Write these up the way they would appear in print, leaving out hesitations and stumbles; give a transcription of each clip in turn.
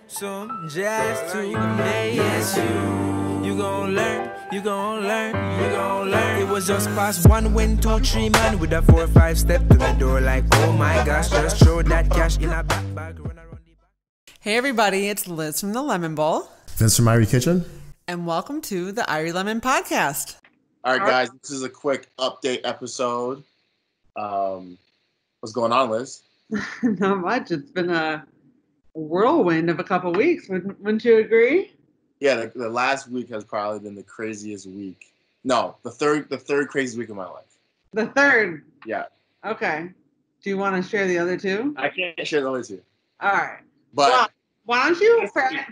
some jazz to me. Yes, you gon' learn, you gon' learn, you gon' learn. It was just past 1, 2, 3 man with a 4, 5 step to the door like, oh my gosh, just throw that cash in a backpack, run around the back. Hey everybody, it's Liz from the Lemon Bowl. Vince from Irie Kitchen. And welcome to the Irie Lemon podcast. All right, guys, this is a quick update episode. What's going on, Liz? Not much. It's been a whirlwind of a couple weeks. Wouldn't you agree? Yeah, the last week has probably been the craziest week. No, the third craziest week of my life. The third? Yeah. Okay. Do you want to share the other two? I can't share the other two. All right. But well, why don't you,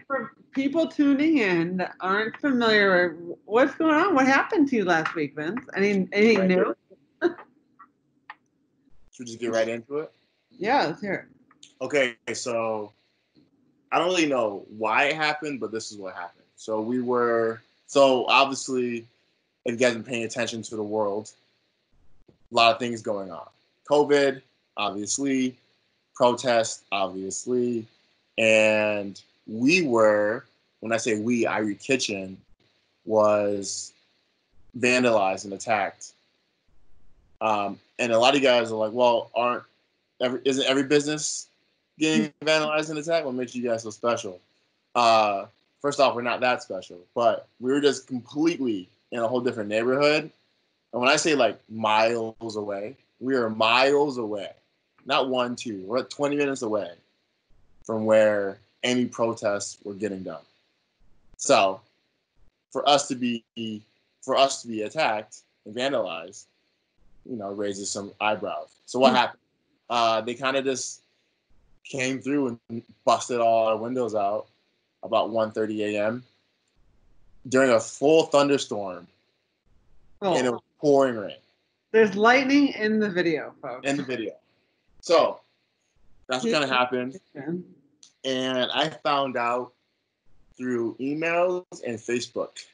for people tuning in that aren't familiar, what's going on? What happened to you last week, Vince? Anything new? Should we just get right into it? Yeah, let's hear it. Okay, so I don't really know why it happened, but this is what happened. So obviously, if you guys have been paying attention to the world, a lot of things going on. COVID, obviously, protests, obviously, and when I say we, Irie Kitchen was vandalized and attacked. And a lot of you guys are like, well, isn't every business getting vandalized and attacked? What makes you guys so special? First off, we're not that special, but we were just completely in a whole different neighborhood. And when I say like miles away, we are miles away, not 1, 2. We're 20 minutes away from where any protests were getting done. So for us to be attacked and vandalized, raises some eyebrows. So what happened? They kind of just came through and busted all our windows out about 1:30 a.m. during a full thunderstorm, and it was pouring rain. There's lightning in the video, folks. In the video. So that's what kind of happened. And I found out through emails and Facebook.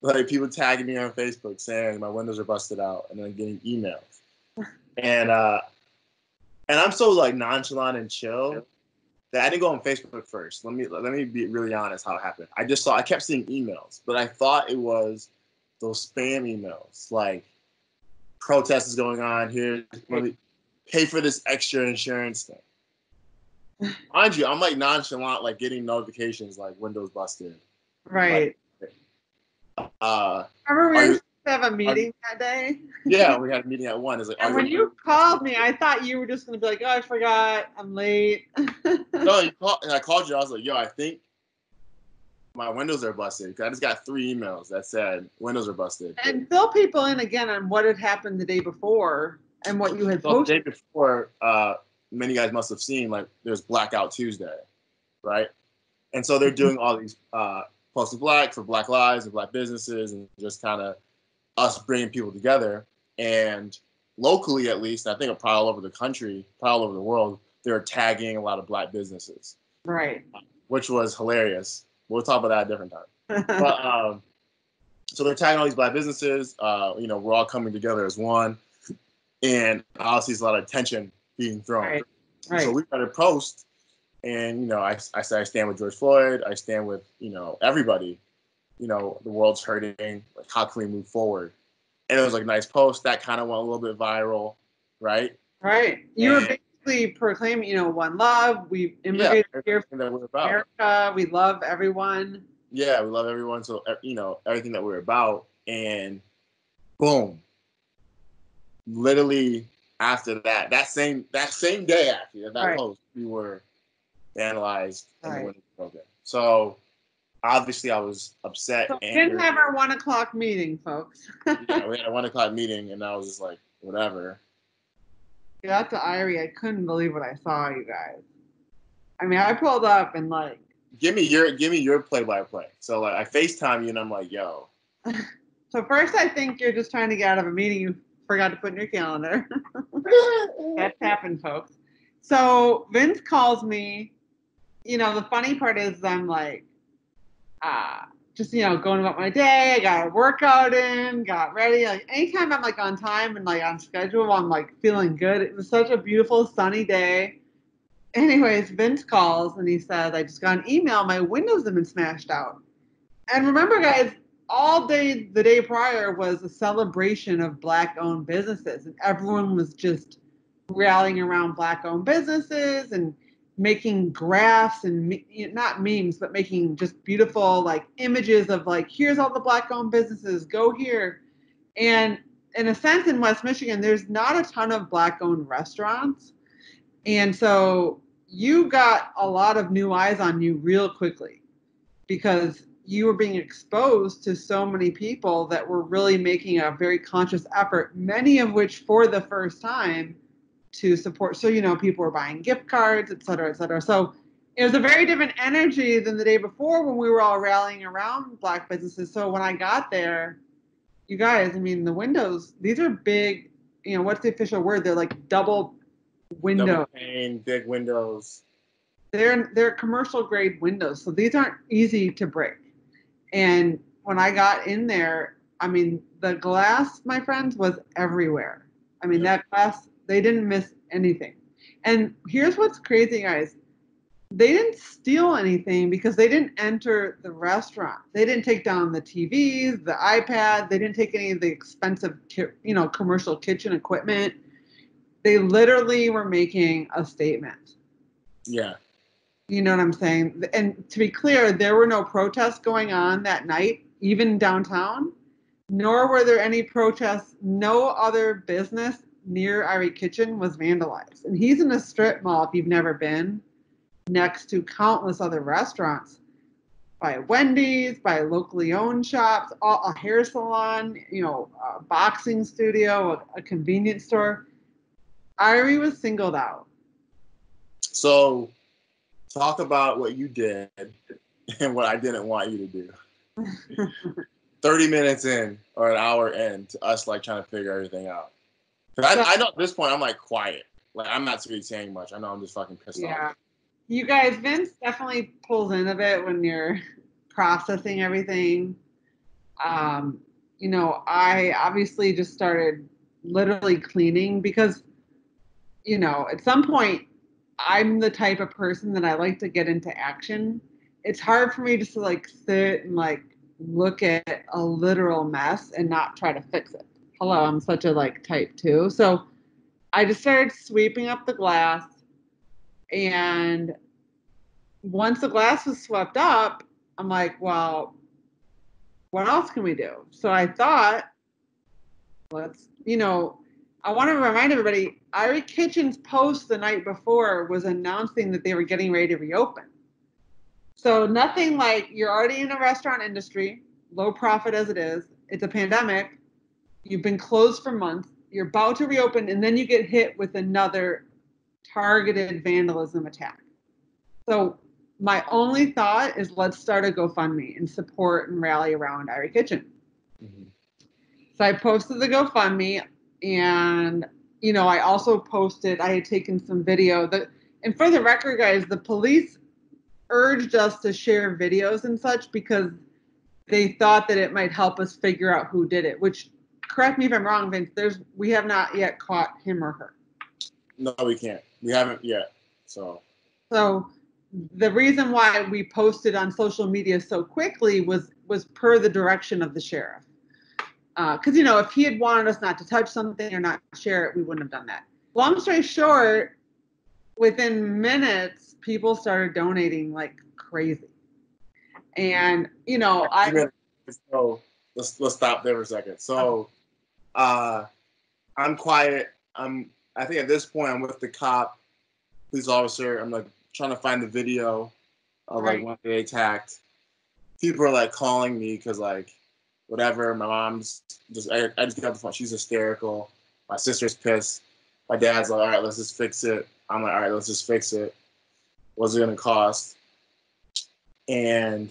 Like people tagging me on Facebook saying my windows are busted out, and then getting emails. And I'm so like nonchalant and chill that I didn't go on Facebook first. Let me be really honest how it happened. I kept seeing emails, but I thought it was those spam emails like protest is going on here. Let me pay for this extra insurance thing. Mind you, I'm like nonchalant, like getting notifications like windows busted. Right. Remember we used to have a meeting that day? Yeah, we had a meeting at 1. It's like, and when you called me, I thought you were just going to be like, oh, I forgot, I'm late. No, and I called you. I was like, yo, I think my windows are busted. Because I just got 3 emails that said windows are busted. And fill people in again on what had happened the day before and what you had So posted. the day before, many guys must have seen, like, there's Blackout Tuesday, right? And so they're doing all these Post of Black for Black lives and Black businesses, and just kind of us bringing people together. And locally, at least, I think probably all over the country, probably all over the world, they're tagging a lot of Black businesses. Right. Which was hilarious. We'll talk about that at a different time. But so they're tagging all these Black businesses. We're all coming together as one. And obviously, there's a lot of attention being thrown. Right. So we got to post. And, I said I stand with George Floyd. I stand with, everybody. The world's hurting. Like, how can we move forward? And it was like a nice post. That kind of went a little bit viral, right? Right. You were basically proclaiming, one love. We immigrated here from America. We love everyone. Yeah, we love everyone. So, everything that we're about. And boom. Literally after that same day, actually, that post, we were vandalized and the windows broken. So obviously I was upset. So we didn't have our 1 o'clock meeting, folks. Yeah, we had a 1 o'clock meeting, and I was just like, whatever. Got to Irie, I couldn't believe what I saw, you guys. I mean, I pulled up and like, give me your play-by-play. So like I FaceTime you and I'm like, yo. So first I think you're just trying to get out of a meeting you forgot to put in your calendar. That's happened, folks. So Vince calls me. The funny part is I'm like, just, going about my day. I got a workout in, got ready. Like anytime I'm like on time and like on schedule, I'm like feeling good. It was such a beautiful sunny day. Anyways, Vince calls and he says, I just got an email. My windows have been smashed out. And remember, guys, all day the day prior was a celebration of Black-owned businesses, and everyone was just rallying around Black-owned businesses and making graphs and not memes, but making just beautiful like images of like, here's all the Black-owned businesses, go here. And in a sense, in West Michigan, there's not a ton of Black-owned restaurants, and so you got a lot of new eyes on you real quickly because you were being exposed to so many people that were really making a very conscious effort, many of which for the first time to support. So, people were buying gift cards, et cetera, et cetera. So it was a very different energy than the day before when we were all rallying around Black businesses. So when I got there, you guys, I mean, the windows, these are big, what's the official word? They're like double window. Double pane, big windows. They're commercial grade windows. So these aren't easy to break. And when I got in there, I mean, the glass, my friends, was everywhere. I mean, that glass, they didn't miss anything. And here's what's crazy, guys. They didn't steal anything because they didn't enter the restaurant. They didn't take down the TVs, the iPad. They didn't take any of the expensive, commercial kitchen equipment. They literally were making a statement. Yeah. You know what I'm saying? And to be clear, there were no protests going on that night, even downtown, nor were there any protests. No other business near Irie Kitchen was vandalized. And he's in a strip mall, if you've never been, next to countless other restaurants, by Wendy's, by locally owned shops, a hair salon, a boxing studio, a convenience store. Irie was singled out. So talk about what you did and what I didn't want you to do. 30 minutes in or an hour in to us like trying to figure everything out. Because I know at this point I'm like quiet. Like I'm not really saying much. I know I'm just fucking pissed off. You guys, Vince definitely pulls in a bit when you're processing everything. I obviously just started literally cleaning because, at some point I'm the type of person that I like to get into action. It's hard for me just to like sit and like look at a literal mess and not try to fix it. Hello, I'm such a like type 2. So I just started sweeping up the glass, and once the glass was swept up, I'm like, well, what else can we do? So I thought, I want to remind everybody, Irie Kitchen's post the night before was announcing that they were getting ready to reopen. So nothing like you're already in a restaurant industry, low profit as it is. It's a pandemic. You've been closed for months. You're about to reopen, and then you get hit with another targeted vandalism attack. So my only thought is let's start a GoFundMe and support and rally around Irie Kitchen. Mm-hmm. So I posted the GoFundMe, and, I also posted, I had taken some video. And for the record, guys, the police urged us to share videos and such because they thought that it might help us figure out who did it, which, correct me if I'm wrong, Vince, we have not yet caught him or her. No, we can't. We haven't yet. So the reason why we posted on social media so quickly was per the direction of the sheriff. Because, if he had wanted us not to touch something or not share it, we wouldn't have done that. Long story short, within minutes, people started donating like crazy. And, So let's stop there for a second. So I'm quiet. I think at this point I'm with the cop, police officer. I'm like trying to find the video of like when they attacked. People are like calling me because like whatever. My mom's I just got the phone. She's hysterical. My sister's pissed. My dad's like, all right, let's just fix it. I'm like, all right, let's just fix it. What's it gonna cost? And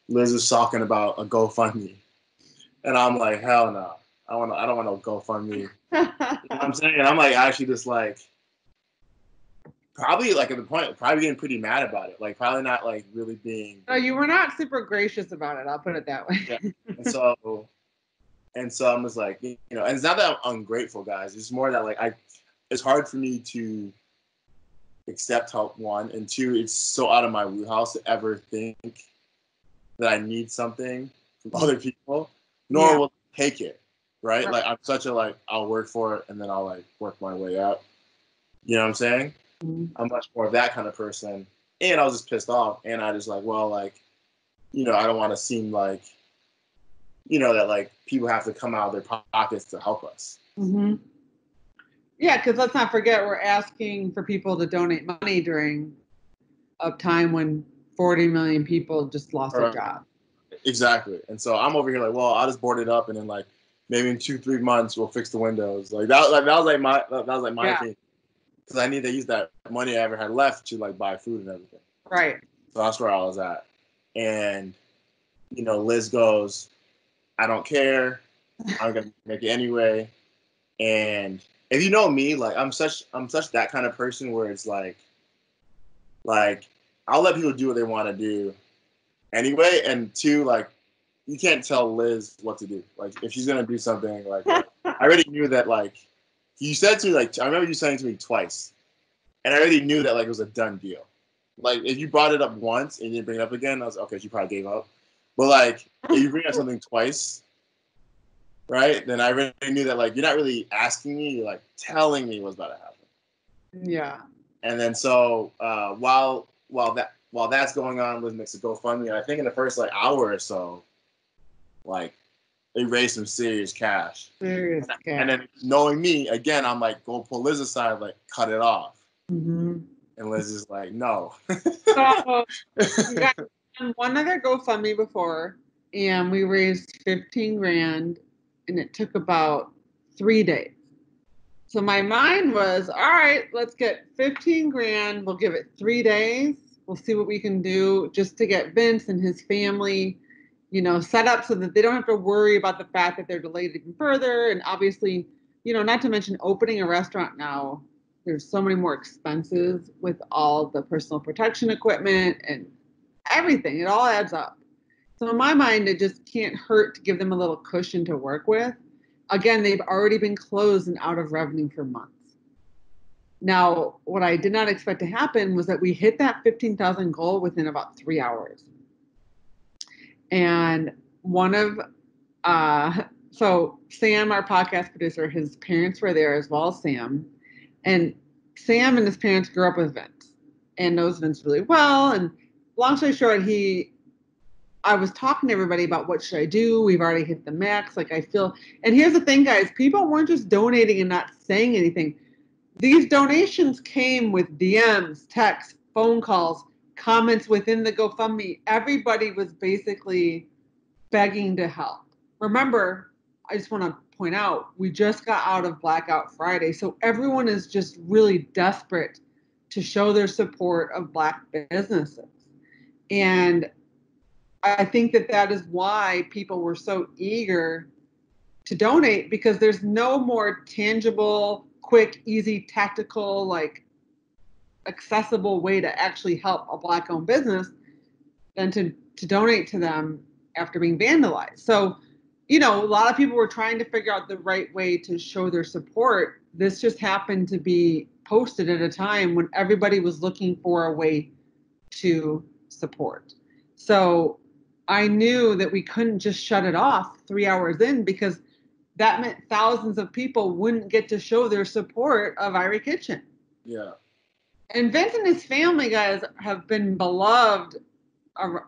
Liz is talking about a GoFundMe, and I'm like, hell no. I don't want no GoFundMe. You know what I'm saying? And I'm like actually just like probably like at the point probably getting pretty mad about it. Like probably not like really being. No, you were not super gracious about it. I'll put it that way. Yeah. And so I'm just like, and it's not that I'm ungrateful, guys. It's more that like it's hard for me to accept help, one, and two, it's so out of my wheelhouse to ever think that I need something from other people, nor will I take it, right? Like I'm such a like I'll work for it and then I'll like work my way up. You know what I'm saying? Mm-hmm. I'm much more of that kind of person. And I was just pissed off, and I just like, well, like, you know, I don't want to seem like, you know, that like people have to come out of their pockets to help us. Mm-hmm. Yeah, because let's not forget we're asking for people to donate money during a time when 40 million people just lost their job. Exactly. And so I'm over here like, well, I'll just board it up, and then like maybe in 2-3 months we'll fix the windows. Like that was my thing, because I need to use that money I ever had left to like buy food and everything. Right. So that's where I was at. And you know, Liz goes, I don't care. I'm gonna make it anyway. And if you know me, like I'm such that kind of person where it's like I'll let people do what they want to do anyway. And two, like you can't tell Liz what to do. Like if she's gonna do something, like I already knew that. Like you said to me, like I remember you saying to me twice, and I already knew that like it was a done deal. Like if you brought it up once and you didn't bring it up again, I was like, okay, she probably gave up. But like if you bring up something twice, right? Then I really knew that like you're not really asking me, you're like telling me what's about to happen. Yeah. And then so while that's going on, Liz makes a GoFundMe. And I think in the first like hour or so, like they raised some serious cash. Serious cash. And then knowing me again, I'm like, go pull Liz aside, like cut it off. Mm-hmm. And Liz is like, no. So we got one other GoFundMe before, and we raised 15 grand, and it took about 3 days. So my mind was, all right, let's get 15 grand. We'll give it 3 days. We'll see what we can do just to get Vince and his family, you know, set up so that they don't have to worry about the fact that they're delayed even further. And obviously, you know, not to mention opening a restaurant now, there's so many more expenses with all the personal protection equipment and everything. It all adds up. So in my mind, it just can't hurt to give them a little cushion to work with. Again, they've already been closed and out of revenue for months. Now, what I did not expect to happen was that we hit that 15,000 goal within about 3 hours. And so Sam, our podcast producer, his parents were there as well as Sam. And Sam and his parents grew up with Vince and knows Vince really well. And long story short, I was talking to everybody about what should I do. We've already hit the max. Like I feel, and here's the thing, guys, people weren't just donating and not saying anything. These donations came with DMs, texts, phone calls, comments within the GoFundMe. Everybody was basically begging to help. Remember, I just want to point out, we just got out of Blackout Friday. So everyone is just really desperate to show their support of Black businesses. And I think that is why people were so eager to donate, because there's no more tangible, quick, easy, tactical, like accessible way to actually help a Black-owned business than to donate to them after being vandalized. So, you know, a lot of people were trying to figure out the right way to show their support. This just happened to be posted at a time when everybody was looking for a way to support. So I knew that we couldn't just shut it off 3 hours in, because that meant thousands of people wouldn't get to show their support of Irie Kitchen. Yeah. And Vince and his family, guys, have been beloved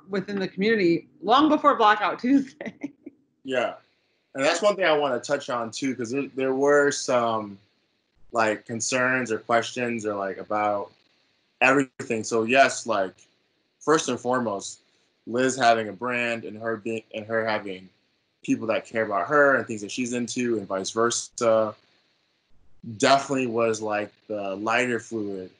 within the community long before Blackout Tuesday. Yeah. And that's one thing I want to touch on too, because there were some like concerns or questions or like about everything. So yes, like first and foremost, Liz having a brand and her having people that care about her and things that she's into and vice versa definitely was like the lighter fluid,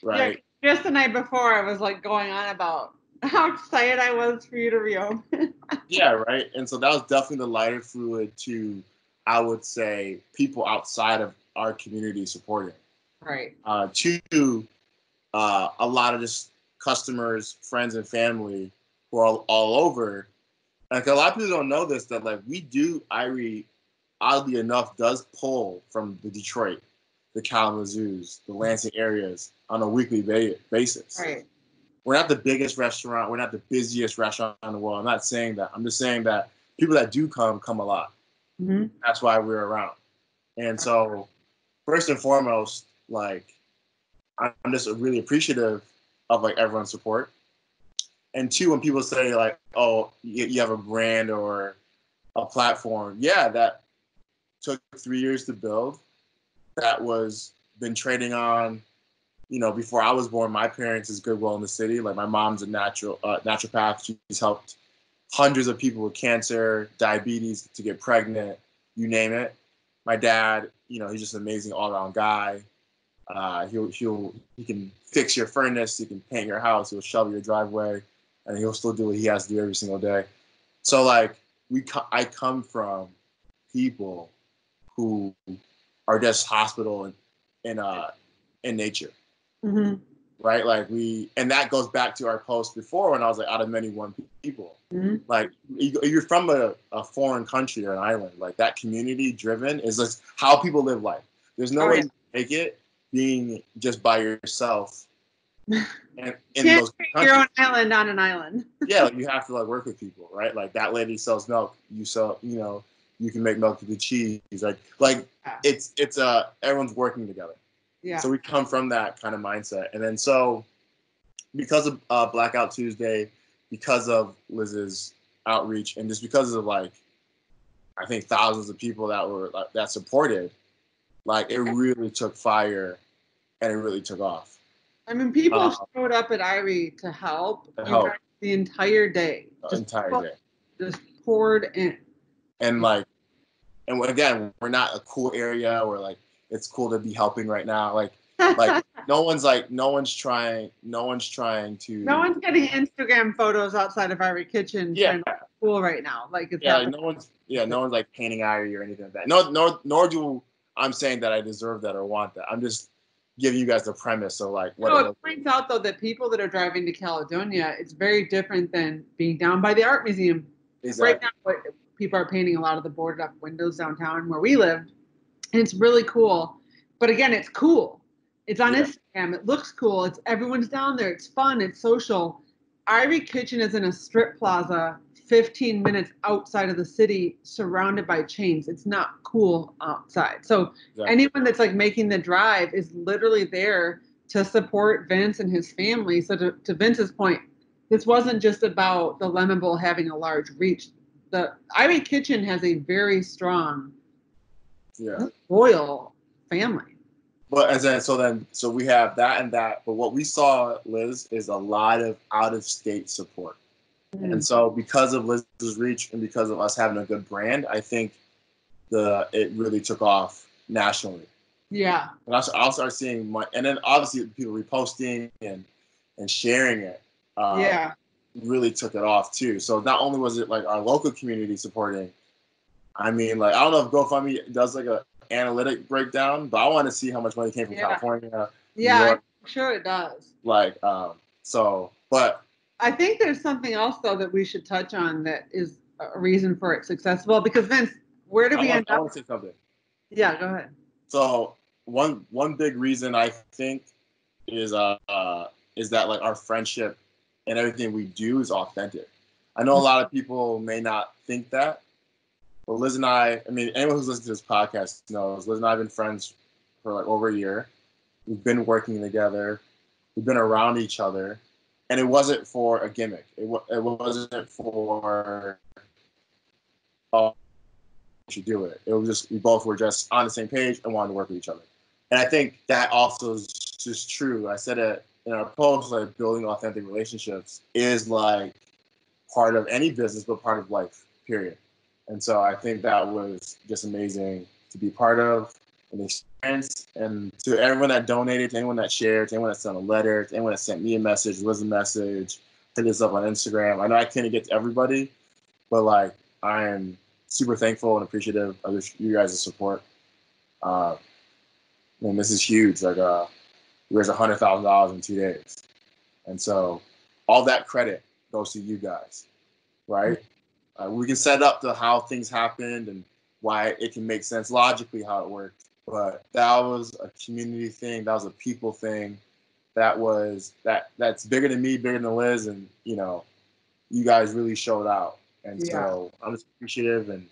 right? Yeah, just the night before, I was like going on about how excited I was for you to reopen. Yeah, right. And so that was definitely the lighter fluid to, I would say, people outside of our community supporting. Right. To a lot of just customers, friends, and family who are all over. Like a lot of people don't know this, that like we do, Irie, oddly enough, does pull from the Detroit. the Kalamazoo's, the Lansing areas on a weekly basis. Right. We're not the biggest restaurant. We're not the busiest restaurant in the world. I'm not saying that. I'm just saying that people that do come a lot. Mm-hmm. That's why we're around. And so, first and foremost, like, I'm just really appreciative of like everyone's support. And two, when people say like, "Oh, you have a brand or a platform," yeah, that took 3 years to build. That was been trading on, before I was born. My parents is Goodwill in the city. Like my mom's a naturopath. She's helped hundreds of people with cancer, diabetes, to get pregnant, you name it. My dad, he's just an amazing all-around guy. He can fix your furnace, he can paint your house, he'll shovel your driveway, and he'll still do what he has to do every single day. So like I come from people who are just hospital in nature, Mm-hmm. right? Like and that goes back to our post before when I was like, out of many, one people. Mm-hmm. Like you're from a foreign country or an island, like that community driven is just how people live life. There's no way you make it being just by yourself and in those countries. Your own island on an island. Yeah, like you have to like work with people, right? Like that lady sells milk, you sell, you can make milk with the cheese. Like it's everyone's working together. Yeah. So we come from that kind of mindset, and then so because of Blackout Tuesday, because of Liz's outreach, and just because of like I think thousands of people that supported, like it really took fire, and it really took off. I mean, people showed up at Irie to help. The entire day. Just poured in. And like, and again, we're not a cool area where like it's cool to be helping right now. Like no one's trying to. No one's getting Instagram photos outside of Irie Kitchen. Yeah. Cool right now. Like it's no one's like painting Irie or anything like that. Nor do I'm saying that I deserve that or want that. I'm just giving you guys the premise of like what it points out though that people that are driving to Caledonia, it's very different than being down by the art museum. Exactly. Right now, people are painting a lot of the boarded up windows downtown where we lived, and it's really cool. But again, it's cool. It's on Instagram. It looks cool. Everyone's down there. It's fun. It's social. Irie Kitchen is in a strip plaza 15 minutes outside of the city, surrounded by chains. It's not cool outside. So anyone that's like making the drive is literally there to support Vince and his family. So to Vince's point, this wasn't just about the Lemon Bowl having a large reach. The Irie Kitchen has a very strong, loyal family. But so we have that and that. But what we saw, Liz, is a lot of out-of-state support. Mm-hmm. And so because of Liz's reach and because of us having a good brand, I think it really took off nationally. Yeah. And I'll start seeing and then obviously people reposting and sharing it. Really took it off too. So not only was it like our local community supporting, I mean, like I don't know if GoFundMe does like a analytic breakdown, but I want to see how much money came from California. Yeah, I'm sure it does. Like, but I think there's something else though that we should touch on that is a reason for it successful. Because Vince, where did we end up? I want to say something. Yeah, go ahead. So one big reason I think is that like our friendship and everything we do is authentic. I know a lot of people may not think that, but Liz and I mean, anyone who's listened to this podcast knows Liz and I have been friends for like over a year. We've been working together. We've been around each other. And it wasn't for a gimmick. It wasn't for, we should do it. It was just, we both were just on the same page and wanted to work with each other. And I think that also is just true. I said it in our post, like building authentic relationships is like part of any business, but part of life, period. And so I think that was just amazing to be part of and experience. And to everyone that donated, to anyone that shared, to anyone that sent a letter, to anyone that sent me a message, Liz a message, hit us up on Instagram. I know I couldn't get to everybody, but like I am super thankful and appreciative of you guys' support. And this is huge. Like we raised $100,000 in 2 days. And so all that credit goes to you guys, right? We can set up to how things happened and why it can make sense logically how it worked. But that was a community thing. That was a people thing. That's bigger than me, bigger than Liz, and you guys really showed out. And so I'm just appreciative, and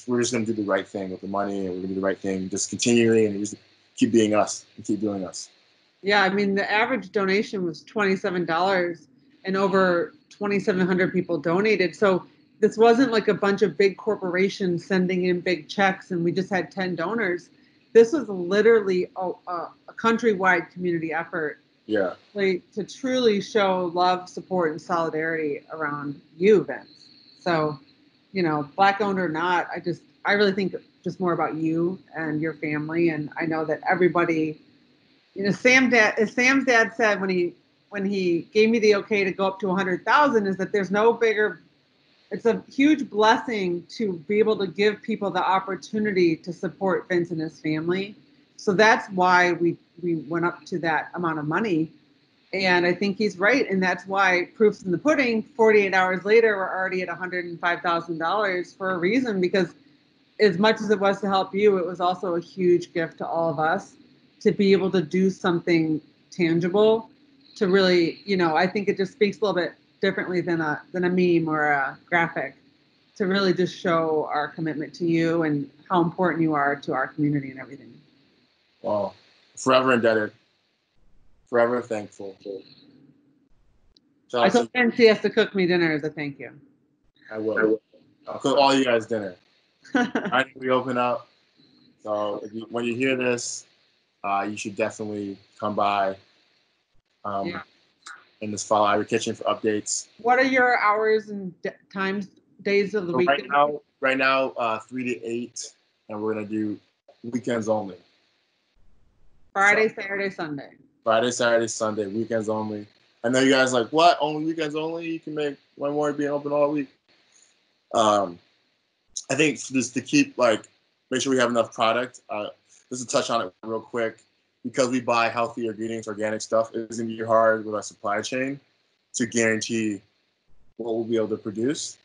we're just gonna do the right thing with the money, and we're gonna do the right thing, just continually, and just keep being us and keep doing us. Yeah, I mean, the average donation was $27, and over 2,700 people donated. So this wasn't like a bunch of big corporations sending in big checks, and we just had 10 donors. This was literally a countrywide community effort. Yeah. Like, to truly show love, support, and solidarity around you, Vince. So, Black owned or not, I really think just more about you and your family. And I know that everybody, Sam's dad said when he gave me the okay to go up to 100,000 is that there's no bigger. It's a huge blessing to be able to give people the opportunity to support Vince and his family. So that's why we went up to that amount of money. And I think he's right. And that's why proof's in the pudding. 48 hours later, we're already at $105,000 for a reason, because as much as it was to help you, it was also a huge gift to all of us to be able to do something tangible to really, I think it just speaks a little bit differently than a meme or a graphic, to really just show our commitment to you and how important you are to our community and everything. Wow. Forever indebted. Forever thankful. I told Vince he has to cook me dinner as a thank you. I will. I'll cook all you guys dinner. I think we open up. So when you hear this, you should definitely come by. And just follow Irie Kitchen for updates. What are your hours and days of the week? Right now, 3 to 8, and we're gonna do weekends only. Friday, Saturday, Sunday. Friday, Saturday, Sunday, weekends only. I know you guys are like, what? Only weekends only? You can make one more being open all week. I think just to keep make sure we have enough product. Just to touch on it real quick. Because we buy healthy ingredients, organic stuff, it's going to be hard with our supply chain to guarantee what we'll be able to produce.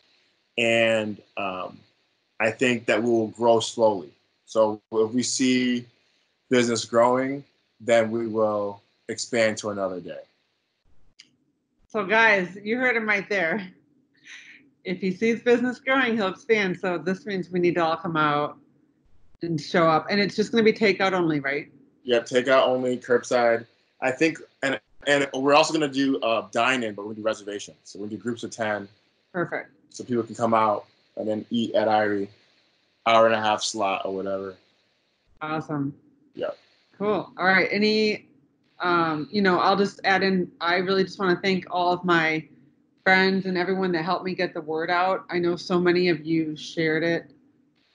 And I think that we will grow slowly. So if we see business growing, then we will expand to another day. So guys, you heard him right there. If he sees business growing, he'll expand. So this means we need to all come out and show up. And it's just going to be takeout only, right? Yeah, takeout only, curbside. I think, and we're also going to do dine-in, but we're going to do reservations. So we're going to do groups of 10. Perfect. So people can come out and then eat at Irie, hour-and-a-half slot or whatever. Awesome. Yeah. Cool. All right. I'll just add in, I really just want to thank all of my friends and everyone that helped me get the word out. I know so many of you shared it.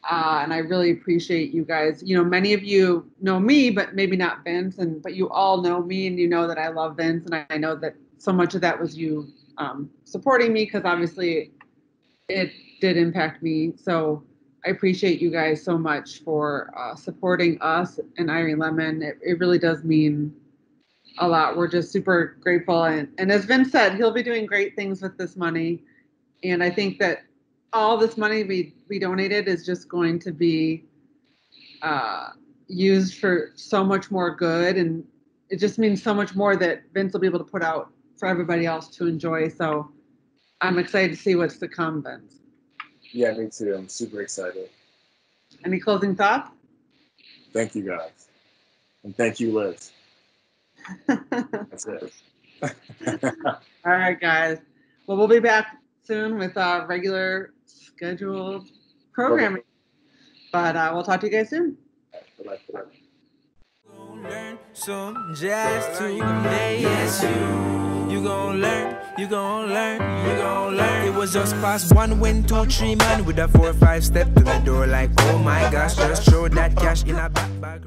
And I really appreciate you guys. Many of you know me, but maybe not Vince. But you all know me, and you know that I love Vince. And I know that so much of that was you supporting me, because obviously it did impact me. So I appreciate you guys so much for supporting us and Irie Lemon. It really does mean a lot. We're just super grateful. And as Vince said, he'll be doing great things with this money. And I think that all this money we donated is just going to be used for so much more good, and it just means so much more that Vince will be able to put out for everybody else to enjoy. So I'm excited to see what's to come, Vince. Yeah, me too. I'm super excited. Any closing thoughts? Thank you, guys. And thank you, Liz. That's it. All right, guys. Well, we'll be back soon with regular scheduled programming. But we'll talk to you guys soon. Bye-bye. Learn some jazz today. Yes, you gon' learn, you gon' learn, you gon' learn. It was just past 1, 2, 3 man with a 4 or 5 step to the door like, oh my gosh, just throw that cash in a back bag.